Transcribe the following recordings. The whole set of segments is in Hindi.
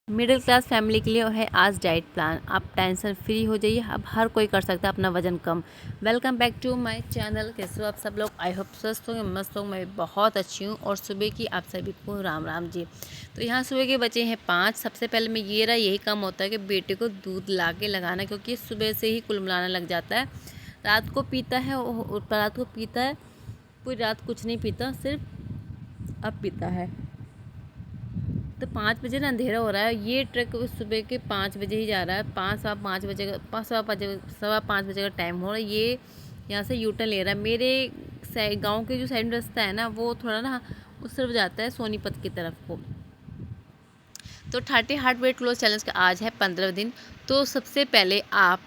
मिडिल क्लास फैमिली के लिए है आज डाइट प्लान। आप टेंशन फ्री हो जाइए, अब हर कोई कर सकता है अपना वजन कम। Welcome back to my channel. कैसे हो आप सब लोग? आई होप स्वस्थ होंगे, मस्त होंगे। मैं बहुत अच्छी हूँ। और सुबह की आप सभी को राम राम जी। तो यहाँ सुबह के बचे हैं 5। सबसे पहले मैं यही काम होता है कि बेटे को दूध ला के लगाना, क्योंकि सुबह से ही कुलमलाना लग जाता है। रात को पीता है, पूरी रात कुछ नहीं पीता, सिर्फ अब पीता है। तो 5 बजे ना अंधेरा हो रहा है। ये ट्रक सुबह के 5 बजे ही जा रहा है। 5:15 बजे का सवा 5 बजे का टाइम हो रहा है। ये यहाँ से यूटर्न ले रहा है। मेरे गांव के जो साइड में रास्ता है ना, वो थोड़ा ना उस तरफ जाता है, सोनीपत की तरफ को। तो 30 हार्ट वेट लॉस चैलेंज का आज है 15 दिन। तो सबसे पहले आप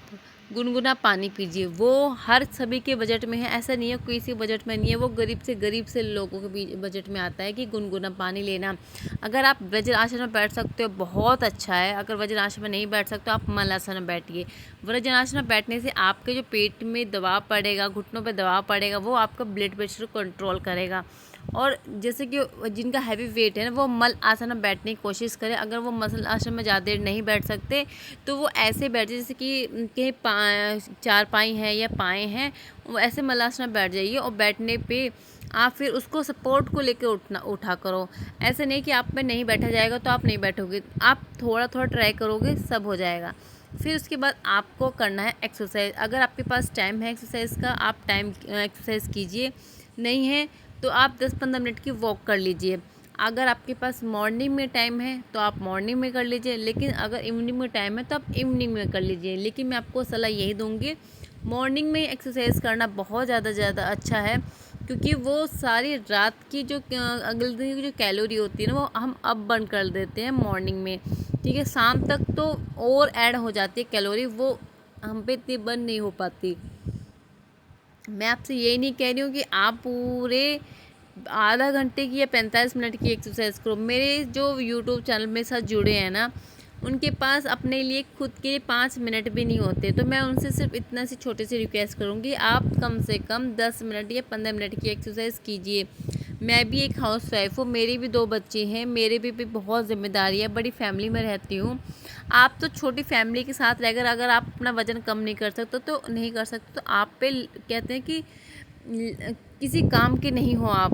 गुनगुना पानी पीजिए। वो हर सभी के बजट में है, ऐसा नहीं है किसी बजट में नहीं है। वो गरीब से लोगों के बजट में आता है कि गुनगुना पानी लेना। अगर आप वज्रासन में बैठ सकते हो बहुत अच्छा है। अगर वज्रासन में नहीं बैठ सकते हो, आप मलासन में बैठिए। वज्रासन में बैठने से आपके जो पेट में दबाव पड़ेगा, घुटनों पर दबाव पड़ेगा, वो आपका ब्लड प्रेशर को कंट्रोल करेगा। और जैसे कि जिनका हैवी वेट है ना, वो मल आसन में बैठने की कोशिश करें। अगर वो मसल आसन में ज़्यादा देर नहीं बैठ सकते, तो वो ऐसे बैठे जैसे कि कहीं चारपाई है या पाए हैं, वो ऐसे मलासन में बैठ जाइए। और बैठने पे आप फिर उसको सपोर्ट को लेकर उठा करो। ऐसे नहीं कि आप में नहीं बैठा जाएगा तो आप नहीं बैठोगे, आप थोड़ा थोड़ा ट्राई करोगे, सब हो जाएगा। फिर उसके बाद आपको करना है एक्सरसाइज। अगर आपके पास टाइम है एक्सरसाइज का, आप टाइम एक्सरसाइज कीजिए। नहीं है तो आप 10-15 मिनट की वॉक कर लीजिए। अगर आपके पास मॉर्निंग में टाइम है तो आप मॉर्निंग में कर लीजिए, लेकिन अगर इवनिंग में टाइम है तो आप इवनिंग में कर लीजिए। लेकिन मैं आपको सलाह यही दूंगी, मॉर्निंग में एक्सरसाइज करना बहुत ज़्यादा अच्छा है, क्योंकि वो सारी रात की जो अगले दिन की जो कैलोरी होती है ना, वो हम अब बर्न कर देते हैं मॉर्निंग में। ठीक है, शाम तक तो और ऐड हो जाती है कैलोरी, वो हम पे इतनी बर्न नहीं हो पाती। मैं आपसे यही नहीं कह रही हूँ कि आप पूरे आधा घंटे की या 45 मिनट की एक्सरसाइज करो। मेरे जो यूट्यूब चैनल में साथ जुड़े हैं ना, उनके पास अपने लिए खुद के लिए 5 मिनट भी नहीं होते। तो मैं उनसे सिर्फ इतना सी छोटी सी रिक्वेस्ट करूँगी, आप कम से कम 10 मिनट या 15 मिनट की एक्सरसाइज कीजिए। मैं भी एक हाउस वाइफ हूँ, मेरी भी 2 बच्चे हैं, मेरे भी बहुत जिम्मेदारी है, बड़ी फैमिली में रहती हूँ। आप तो छोटी फैमिली के साथ रहकर अगर आप अपना वज़न कम नहीं कर सकते तो नहीं कर सकते, तो आप पे कहते हैं कि किसी काम के नहीं हो आप।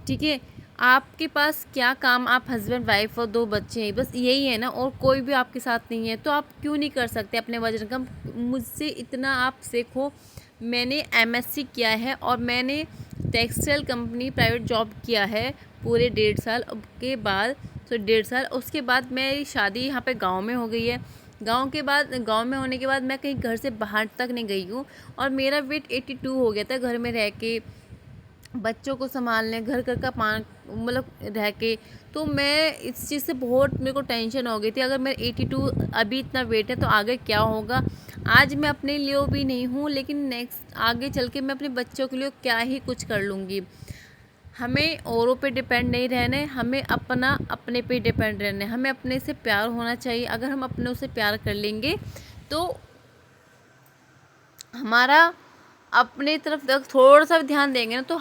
ठीक है, आपके पास क्या काम, आप हस्बैंड वाइफ और 2 बच्चे हैं, बस यही है ना, और कोई भी आपके साथ नहीं है, तो आप क्यों नहीं कर सकते अपने वजन कम? मुझसे इतना आप सीखो। मैंने MSc किया है और मैंने टेक्सटाइल कंपनी प्राइवेट जॉब किया है पूरे 1.5 साल के बाद। तो 1.5 साल उसके बाद मेरी शादी यहाँ पे गांव में हो गई है। गांव में होने के बाद मैं कहीं घर से बाहर तक नहीं गई हूँ। और मेरा वेट 82 हो गया था घर में रह के, बच्चों को संभालने, घर घर का पान मतलब रह के। तो मैं इस चीज़ से बहुत मेरे को टेंशन हो गई थी, अगर मेरा 82 अभी इतना वेट है तो आगे क्या होगा। आज मैं अपने लिए भी नहीं हूँ, लेकिन नेक्स्ट आगे चल के मैं अपने बच्चों के लिए क्या ही कुछ कर लूँगी। हमें औरों पे डिपेंड नहीं रहना है, हमें अपने पे डिपेंड रहना है। हमें अपने से प्यार होना चाहिए। अगर हम अपने से प्यार कर लेंगे तो हमारा अपने तरफ थोड़ा सा भी ध्यान देंगे ना, तो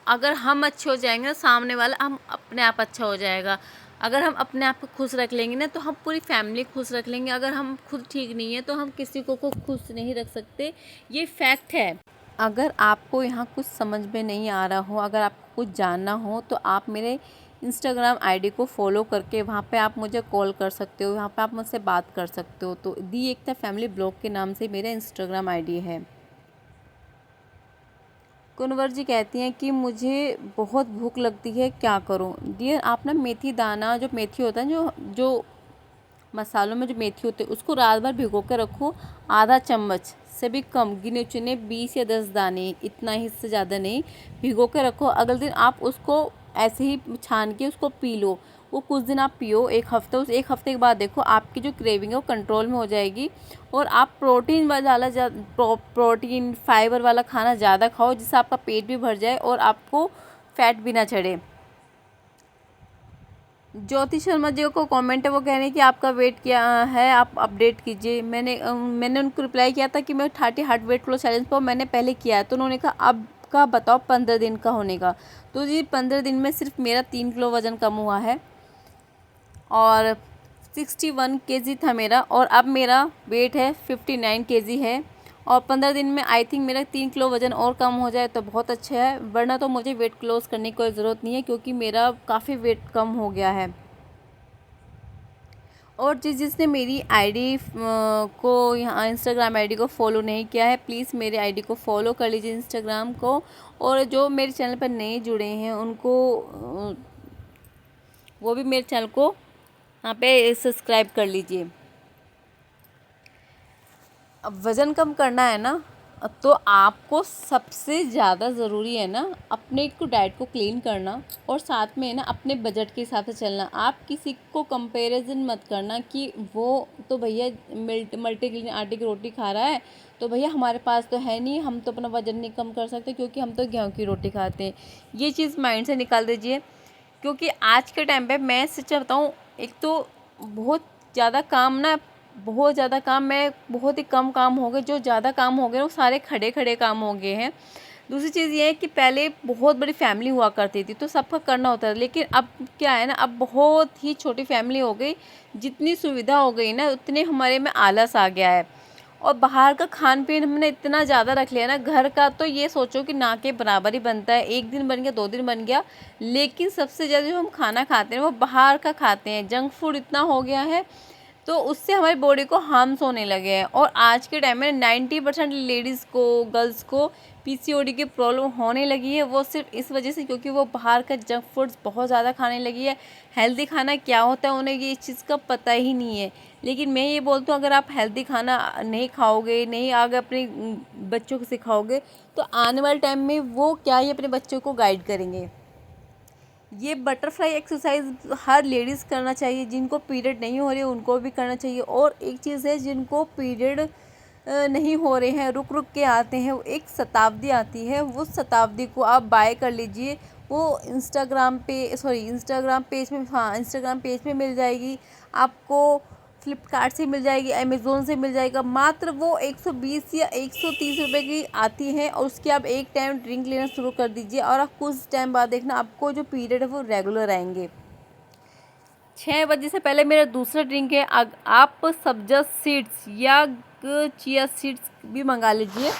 अगर हम अच्छे हो जाएंगे ना, सामने वाला हम अपने आप अच्छा हो जाएगा। अगर हम अपने आप को खुश रख लेंगे ना, तो हम पूरी फैमिली खुश रख लेंगे। अगर हम खुद ठीक नहीं है तो हम किसी को खुश नहीं रख सकते, ये फैक्ट है। अगर आपको यहाँ कुछ समझ में नहीं आ रहा हो, अगर आपको कुछ जानना हो, तो आप मेरे इंस्टाग्राम आईडी को फॉलो करके वहाँ पे आप मुझे कॉल कर सकते हो, वहाँ पे आप मुझसे बात कर सकते हो। तो दी एकता फैमिली ब्लॉग के नाम से मेरा इंस्टाग्राम आईडी है। कुनवर जी कहती हैं कि मुझे बहुत भूख लगती है, क्या करूं? डियर, आप ना मेथी दाना, जो मेथी होता है, जो मसालों में जो मेथी होती है, उसको रात भर भिगो के रखो। आधा चम्मच से भी कम, गिने चुने 20 या 10 दाने, इतना ही, इससे ज़्यादा नहीं। भिगो के रखो, अगले दिन आप उसको ऐसे ही छान के उसको पी लो। वो कुछ दिन आप पियो, 1 हफ्ता, उस 1 हफ्ते के बाद देखो आपकी जो क्रेविंग है वो कंट्रोल में हो जाएगी। और आप प्रोटीन फाइबर वाला खाना ज़्यादा खाओ, जिससे आपका पेट भी भर जाए और आपको फैट भी ना चढ़े। ज्योति शर्मा जी को कमेंट है, वो कह रहे हैं कि आपका वेट क्या है, आप अपडेट कीजिए। मैंने उनको रिप्लाई किया था कि मैं 30 हार्ट वेट लॉस चैलेंज पर मैंने पहले किया है, तो उन्होंने कहा अब का बताओ 15 दिन का होने का। तो जी 15 दिन में सिर्फ मेरा 3 किलो वज़न कम हुआ है। और 61 केजी था मेरा और अब मेरा वेट है 59 केजी है। और 15 दिन में आई थिंक मेरा 3 किलो वज़न और कम हो जाए तो बहुत अच्छा है, वरना तो मुझे वेट लॉस करने की कोई ज़रूरत नहीं है क्योंकि मेरा काफ़ी वेट कम हो गया है। और जिसने मेरी आईडी को यहाँ इंस्टाग्राम आईडी को फॉलो नहीं किया है, प्लीज़ मेरे आईडी को फॉलो कर लीजिए इंस्टाग्राम को। और जो मेरे चैनल पर नए जुड़े हैं उनको वो भी मेरे चैनल को यहाँ पे सब्सक्राइब कर लीजिए। अब वज़न कम करना है ना, तो आपको सबसे ज़्यादा ज़रूरी है ना अपने को डाइट को क्लीन करना और साथ में ना अपने बजट के हिसाब से चलना। आप किसी को कंपैरिजन मत करना कि वो तो भैया मल्टीग्रेन आटे की रोटी खा रहा है तो भैया हमारे पास तो है नहीं, हम तो अपना वज़न नहीं कम कर सकते क्योंकि हम तो गेहूँ की रोटी खाते हैं। ये चीज़ माइंड से निकाल दीजिए, क्योंकि आज के टाइम पे मैं सच बताऊँ, एक तो बहुत ज़्यादा काम मैं बहुत ही कम काम हो गए, जो ज़्यादा काम हो गए वो सारे खड़े खड़े काम हो गए हैं। दूसरी चीज़ ये है कि पहले बहुत बड़ी फैमिली हुआ करती थी तो सबका करना होता था, लेकिन अब क्या है ना, अब बहुत ही छोटी फैमिली हो गई। जितनी सुविधा हो गई ना उतने हमारे में आलस आ गया है। और बाहर का खान पीन हमने इतना ज़्यादा रख लिया ना, घर का तो ये सोचो कि ना के बराबर ही बनता है, एक दिन बन गया 2 दिन बन गया। लेकिन सबसे ज़्यादा जो हम खाना खाते हैं वो बाहर का खाते हैं, जंक फूड इतना हो गया है तो उससे हमारी बॉडी को हार्म्स होने लगे हैं। और आज के टाइम में 90% लेडीज़ को, गर्ल्स को पीसीओडी की प्रॉब्लम होने लगी है। वो सिर्फ इस वजह से क्योंकि वो बाहर का जंक फूड्स बहुत ज़्यादा खाने लगी है। हेल्दी खाना क्या होता है उन्हें ये इस चीज़ का पता ही नहीं है। लेकिन मैं ये बोलती हूँ, अगर आप हेल्दी खाना नहीं खाओगे, नहीं आगे अपने बच्चों को सिखाओगे तो आने वाले टाइम में वो क्या ही अपने बच्चों को गाइड करेंगे। ये बटरफ्लाई एक्सरसाइज हर लेडीज़ करना चाहिए, जिनको पीरियड नहीं हो रही है उनको भी करना चाहिए। और एक चीज़ है, जिनको पीरियड नहीं हो रहे हैं, रुक रुक के आते हैं, एक शताब्दी आती है, वो शताब्दी को आप बाय कर लीजिए। वो इंस्टाग्राम पेज में, हाँ इंस्टाग्राम पेज में मिल जाएगी आपको, फ्लिपकार्ट से मिल जाएगी, अमेज़ोन से मिल जाएगा। मात्र वो 120 या 130 रुपए की आती है और उसकी आप एक टाइम ड्रिंक लेना शुरू कर दीजिए और आप कुछ टाइम बाद देखना आपको जो पीरियड है वो रेगुलर आएंगे। 6 बजे से पहले मेरा दूसरा ड्रिंक है, आप सब्जा सीड्स या चिया सीड्स भी मंगा लीजिए।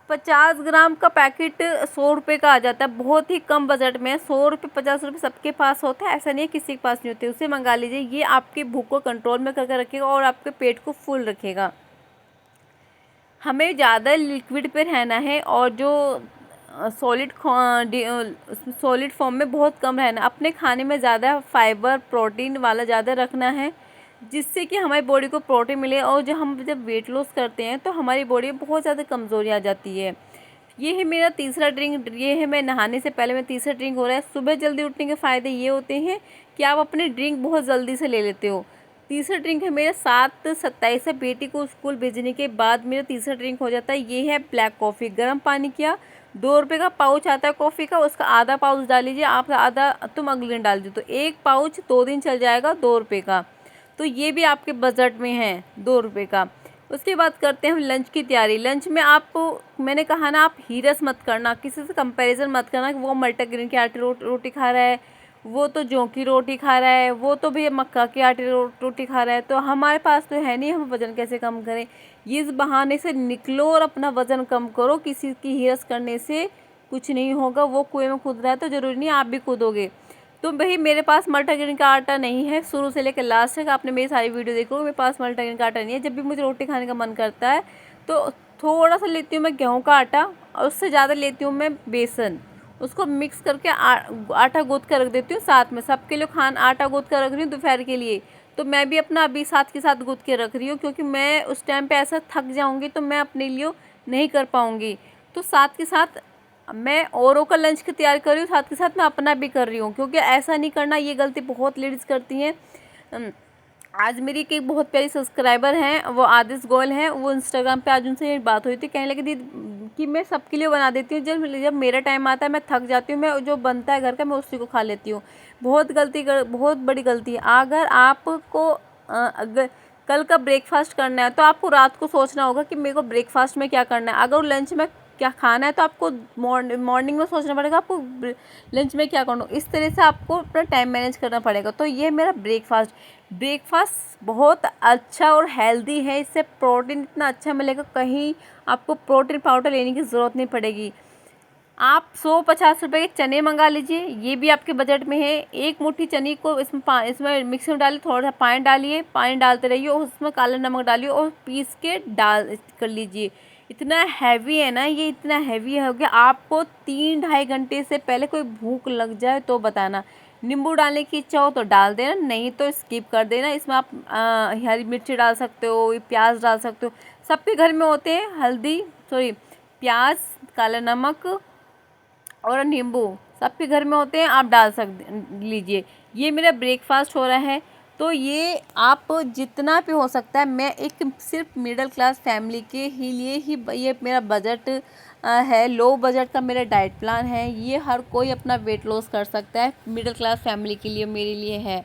50 ग्राम का पैकेट 100 रुपये का आ जाता है, बहुत ही कम बजट में। 100 रुपये 50 रुपये सबके पास होता है, ऐसा नहीं है किसी के पास नहीं होते, उसे मंगा लीजिए। ये आपकी भूख को कंट्रोल में करके रखेगा और आपके पेट को फुल रखेगा। हमें ज़्यादा लिक्विड पे रहना है और जो सॉलिड फॉर्म में बहुत कम रहना। अपने खाने में ज़्यादा फाइबर प्रोटीन वाला ज़्यादा रखना है, जिससे कि हमारी बॉडी को प्रोटीन मिले। और जब वेट लॉस करते हैं तो हमारी बॉडी में बहुत ज़्यादा कमज़ोरी आ जाती है। ये है मेरा तीसरा ड्रिंक, ये है मैं नहाने से पहले मैं तीसरा ड्रिंक हो रहा है। सुबह जल्दी उठने के फ़ायदे ये होते हैं कि आप अपने ड्रिंक बहुत जल्दी से ले लेते हो। तीसरा ड्रिंक है मेरा 7:27 से बेटी को स्कूल भेजने के बाद मेरा तीसरा ड्रिंक हो जाता है। ये है ब्लैक कॉफ़ी। गर्म पानी किया, 2 रुपये का पाउच आता है कॉफ़ी का, उसका आधा पाउच डाल लीजिए आप, आधा तुम अगले दिन डाल दीजिए, तो एक पाउच 2 दिन चल जाएगा 2 रुपये का। तो ये भी आपके बजट में है 2 रुपये का। उसके बाद करते हैं हम लंच की तैयारी। लंच में आपको मैंने कहा ना, आप हीरस मत करना, किसी से कंपैरिजन मत करना कि वो मल्टीग्रेन की आटे रोटी खा रहा है, वो तो जौ की रोटी खा रहा है, वो तो भी मक्का की आटे रोटी खा रहा है, तो हमारे पास तो है नहीं, हम वज़न कैसे कम करें। ये इस बहाने से निकलो और अपना वज़न कम करो। किसी की हीरस करने से कुछ नहीं होगा। वो कुएं में कूद रहा है तो ज़रूरी नहीं आप भी कूदोगे। तो भाई मेरे पास मल्टीग्रेन का आटा नहीं है, शुरू से लेकर लास्ट तक आपने मेरी सारी वीडियो देखो, मेरे पास मल्टीग्रेन का आटा नहीं है। जब भी मुझे रोटी खाने का मन करता है तो थोड़ा सा लेती हूँ मैं गेहूं का आटा और उससे ज़्यादा लेती हूँ मैं बेसन। उसको मिक्स करके आटा गूँथ कर रख देती हूँ साथ में। सबके लिए आटा गूँथ कर रख रही हूँ दोपहर के लिए, तो मैं भी अपना अभी साथ के साथ गूँथ के रख रही हूँ, क्योंकि मैं उस टाइम पर ऐसा थक जाऊँगी तो मैं अपने लिए नहीं कर पाऊँगी। तो साथ के साथ मैं औरों का लंच की तैयारी कर रही हूँ, साथ के साथ मैं अपना भी कर रही हूँ, क्योंकि ऐसा नहीं करना, ये गलती बहुत लेडीज़ करती हैं। आज मेरी एक बहुत प्यारी सब्सक्राइबर हैं, वो आदिश गोयल हैं, वो इंस्टाग्राम पे आज उनसे बात हुई थी, कहने लगी दीदी कि मैं सबके लिए बना देती हूँ, जब मेरा टाइम आता है मैं थक जाती हूँ, मैं जो बनता है घर का मैं उसी को खा लेती हूँ। बहुत बड़ी गलती है। अगर आपको अगर कल का ब्रेकफास्ट करना है तो आपको रात को सोचना होगा कि मेरे को ब्रेकफास्ट में क्या करना है। अगर लंच में क्या खाना है तो आपको मॉर्निंग में सोचना पड़ेगा आपको लंच में क्या करना है। इस तरह से आपको अपना टाइम मैनेज करना पड़ेगा। तो ये मेरा ब्रेकफास्ट। ब्रेकफास्ट बहुत अच्छा और हेल्दी है, इससे प्रोटीन इतना अच्छा मिलेगा, कहीं आपको प्रोटीन पाउडर लेने की ज़रूरत नहीं पड़ेगी। आप 150 रुपये के चने मंगा लीजिए, ये भी आपके बजट में है। एक मुट्ठी चने को इसमें मिक्सी में डालिए, थोड़ा सा पानी डालिए, पानी डालते रहिए और उसमें काला नमक डालिए और पीस के डाल कर लीजिए। इतना हैवी है ना ये, इतना हैवी हो गया, आपको 3-2.5 घंटे से पहले कोई भूख लग जाए तो बताना। नींबू डालने की इच्छा हो तो डाल देना, नहीं तो स्किप कर देना। इसमें आप हरी मिर्ची डाल सकते हो, प्याज डाल सकते हो, सबके घर में होते हैं। प्याज, काला नमक और नींबू सबके घर में होते हैं, आप डाल लीजिए। ये मेरा ब्रेकफास्ट हो रहा है। तो ये आप जितना भी हो सकता है, मैं एक सिर्फ मिडिल क्लास फैमिली के ही लिए ही ये मेरा बजट है, लो बजट का मेरा डाइट प्लान है। ये हर कोई अपना वेट लॉस कर सकता है, मिडिल क्लास फैमिली के लिए मेरे लिए है।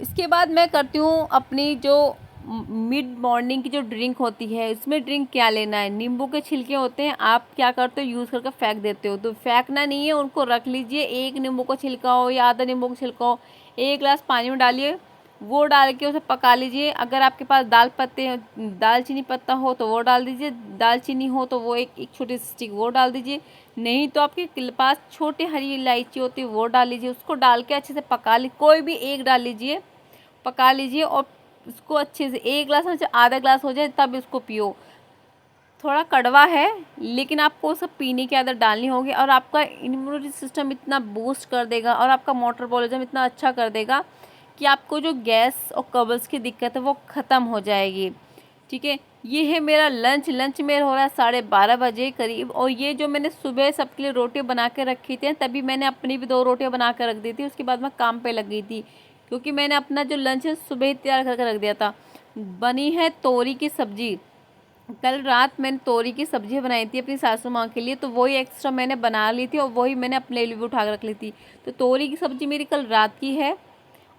इसके बाद मैं करती हूँ अपनी जो मिड मॉर्निंग की जो ड्रिंक होती है, उसमें ड्रिंक क्या लेना है। नींबू के छिलके होते हैं, आप क्या करते हो, यूज़ करके फेंक देते हो, तो फेंकना नहीं है, उनको रख लीजिए। एक नींबू का छिलका हो या आधा नींबू का छिलका हो, 1 गिलास पानी में डालिए, वो डाल के उसे पका लीजिए। अगर आपके पास दालचीनी पत्ता हो तो वो डाल दीजिए, दालचीनी हो तो वो एक छोटी स्टिक वो डाल दीजिए, नहीं तो आपके पास छोटी हरी इलायची होती है वो डाल लीजिए। उसको डाल के अच्छे से पका लीजिए, कोई भी एक डाल लीजिए, पका लीजिए और इसको अच्छे से 1 गिलास में से आधा गिलास हो जाए तब इसको पियो। थोड़ा कड़वा है लेकिन आपको सब पीने की आदत डालनी होगी और आपका इम्यूनिटी सिस्टम इतना बूस्ट कर देगा और आपका मेटाबॉलिज्म इतना अच्छा कर देगा कि आपको जो गैस और कब्ज़ की दिक्कत है वो ख़त्म हो जाएगी। ठीक है, ये है मेरा लंच मेरा हो रहा है 12:30 बजे करीब। और ये जो मैंने सुबह सबके लिए रोटी बना के रखी थी, तभी मैंने अपनी भी 2 रोटियां बना के रख दी थी। उसके बाद मैं काम पे लग गई थी क्योंकि मैंने अपना जो लंच है सुबह ही तैयार करके रख दिया था। बनी है तोरी की सब्ज़ी। कल रात मैंने तोरी की सब्ज़ी बनाई थी अपनी सासू माँ के लिए, तो वही एक्स्ट्रा मैंने बना ली थी और वही मैंने अपने लिए भी उठा कर रख ली थी। तो तोरी की सब्ज़ी मेरी कल रात की है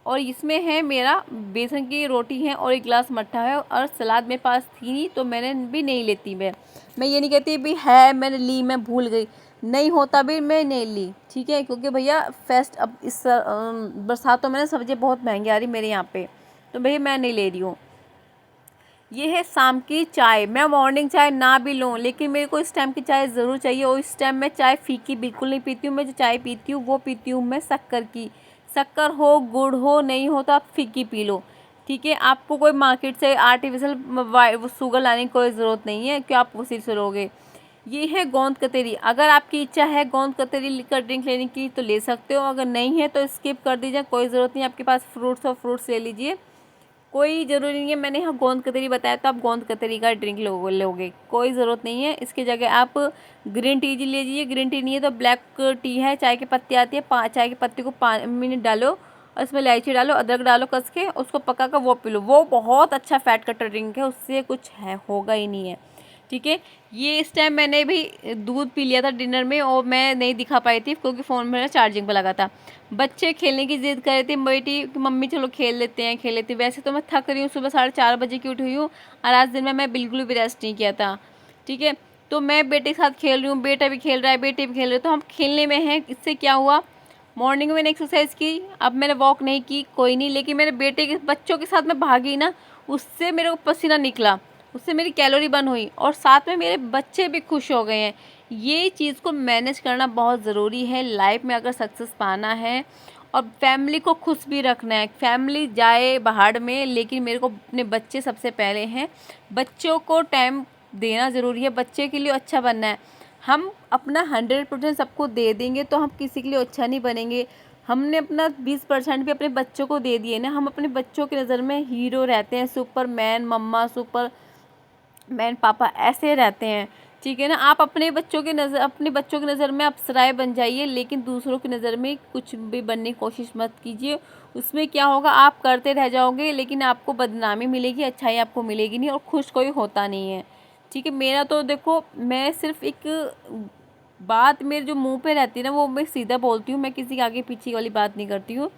और इसमें है मेरा बेसन की रोटी है और 1 गिलास मट्ठा है और सलाद मेरे पास थी नहीं तो मैंने भी नहीं लेती। मैं ये नहीं कहती भी है मैंने ली, मैं भूल गई, नहीं होता भी मैं नहीं ली। ठीक है, क्योंकि भैया अब इस बरसातों में ना सब्ज़ी बहुत महंगी आ रही मेरे यहाँ पे, तो भैया मैं नहीं ले रही हूँ। ये है शाम की चाय। मैं मॉर्निंग चाय ना भी लूँ लेकिन मेरे को इस टाइम की चाय ज़रूर चाहिए और इस टाइम मैं चाय फीकी बिल्कुल नहीं पीती हूँ। मैं जो चाय पीती हूँ वो पीती हूँ मैं शक्कर की। शक्कर हो, गुड़ हो, नहीं हो तो आप फीकी पी लो। ठीक है, आपको कोई मार्केट से आर्टिफिशियल शुगर लाने की कोई ज़रूरत नहीं है कि आप उसी से लोगे। ये है गोंद कतरी। अगर आपकी इच्छा है गोंद कतरी का ड्रिंक लेने की तो ले सकते हो, अगर नहीं है तो स्किप कर दीजिए, कोई ज़रूरत नहीं। आपके पास फ्रूट्स ले लीजिए, कोई ज़रूरी नहीं है। मैंने यहाँ गोंद कतरी बताया तो आप गोंद कतरी का ड्रिंक लोगे, कोई ज़रूरत नहीं है। इसकी जगह आप ग्रीन टी ले लीजिए, ग्रीन टी नहीं है तो ब्लैक टी है, चाय की पत्ती आती है, चाय की पत्ती को 5 मिनट डालो और इसमें इलायची डालो, अदरक डालो कस के, उसको पका कर वो पी लो। वो बहुत अच्छा फैट कटर ड्रिंक है, उससे कुछ होगा ही नहीं है। ठीक है, ये इस टाइम मैंने भी दूध पी लिया था डिनर में और मैं नहीं दिखा पाई थी क्योंकि फ़ोन मेरा चार्जिंग पर लगा था। बच्चे खेलने की ज़िद कर रहे थे, बेटी कि मम्मी चलो खेल लेते हैं। वैसे तो मैं थक रही हूँ, सुबह 4:30 बजे की उठी हुई हूँ और आज दिन में मैं बिल्कुल भी रेस्ट नहीं किया था। ठीक है, तो मैं बेटे के साथ खेल रही हूँ, बेटा भी खेल रहा है, बेटे भी खेल रहे, तो हम खेलने में हैं। इससे क्या हुआ, मॉर्निंग में मैंने एक्सरसाइज की, अब मैंने वॉक नहीं की, कोई नहीं, लेकिन मेरे बच्चों के साथ मैं भागी ना, उससे मेरे को पसीना निकला, उससे मेरी कैलोरी बर्न हुई और साथ में मेरे बच्चे भी खुश हो गए हैं। ये चीज़ को मैनेज करना बहुत ज़रूरी है लाइफ में अगर सक्सेस पाना है और फैमिली को खुश भी रखना है। फैमिली जाए बाहर में लेकिन मेरे को अपने बच्चे सबसे पहले हैं। बच्चों को टाइम देना ज़रूरी है, बच्चे के लिए अच्छा बनना है। हम अपना 100% सबको दे देंगे तो हम किसी के लिए अच्छा नहीं बनेंगे। हमने अपना 20% भी अपने बच्चों को दे दिए ना, हम अपने बच्चों की नज़र में हीरो रहते हैं, सुपरमैन मम्मा, सुपरमैन पापा ऐसे रहते हैं। ठीक है ना, आप अपने बच्चों की नज़र में अप्सराएं बन जाइए लेकिन दूसरों की नज़र में कुछ भी बनने की कोशिश मत कीजिए। उसमें क्या होगा, आप करते रह जाओगे लेकिन आपको बदनामी मिलेगी, अच्छाई आपको मिलेगी नहीं और खुश कोई होता नहीं है। ठीक है, मेरा तो देखो, मैं सिर्फ एक बात मेरे जो मुंह पे रहती है ना वो मैं सीधा बोलती हूँ, मैं किसी के आगे पीछे वाली बात नहीं करती हूँ।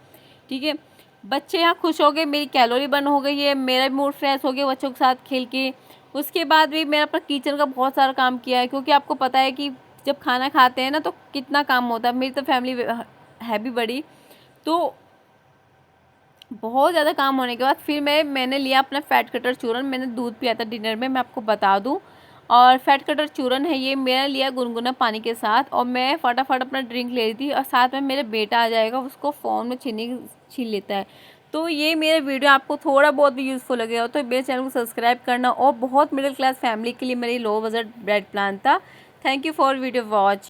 ठीक है, बच्चे यहाँ खुश हो गए, मेरी कैलोरी बर्न हो गई है, मेरा भी मूड फ्रेश हो गया बच्चों के साथ खेल के। उसके बाद भी मैंने अपना किचन का बहुत सारा काम किया है क्योंकि आपको पता है कि जब खाना खाते हैं ना तो कितना काम होता है। मेरी तो फैमिली है भी बड़ी, तो बहुत ज़्यादा काम होने के बाद फिर मैंने लिया अपना फैट कटर चूरन। मैंने दूध पिया था डिनर में, मैं आपको बता दूं। और फैट कटर चूरन है ये, मेरा लिया गुनगुना पानी के साथ, और मैं फटाफट अपना ड्रिंक ले रही थी। और साथ में मेरा बेटा आ जाएगा, उसको फ़ोन में छीन लेता है। तो ये मेरा वीडियो आपको थोड़ा बहुत भी यूज़फुल लगेगा तो मेरे चैनल को सब्सक्राइब करना। और बहुत मिडिल क्लास फैमिली के लिए मेरी लो बजट ब्रेड प्लान था। Thank you for video watch.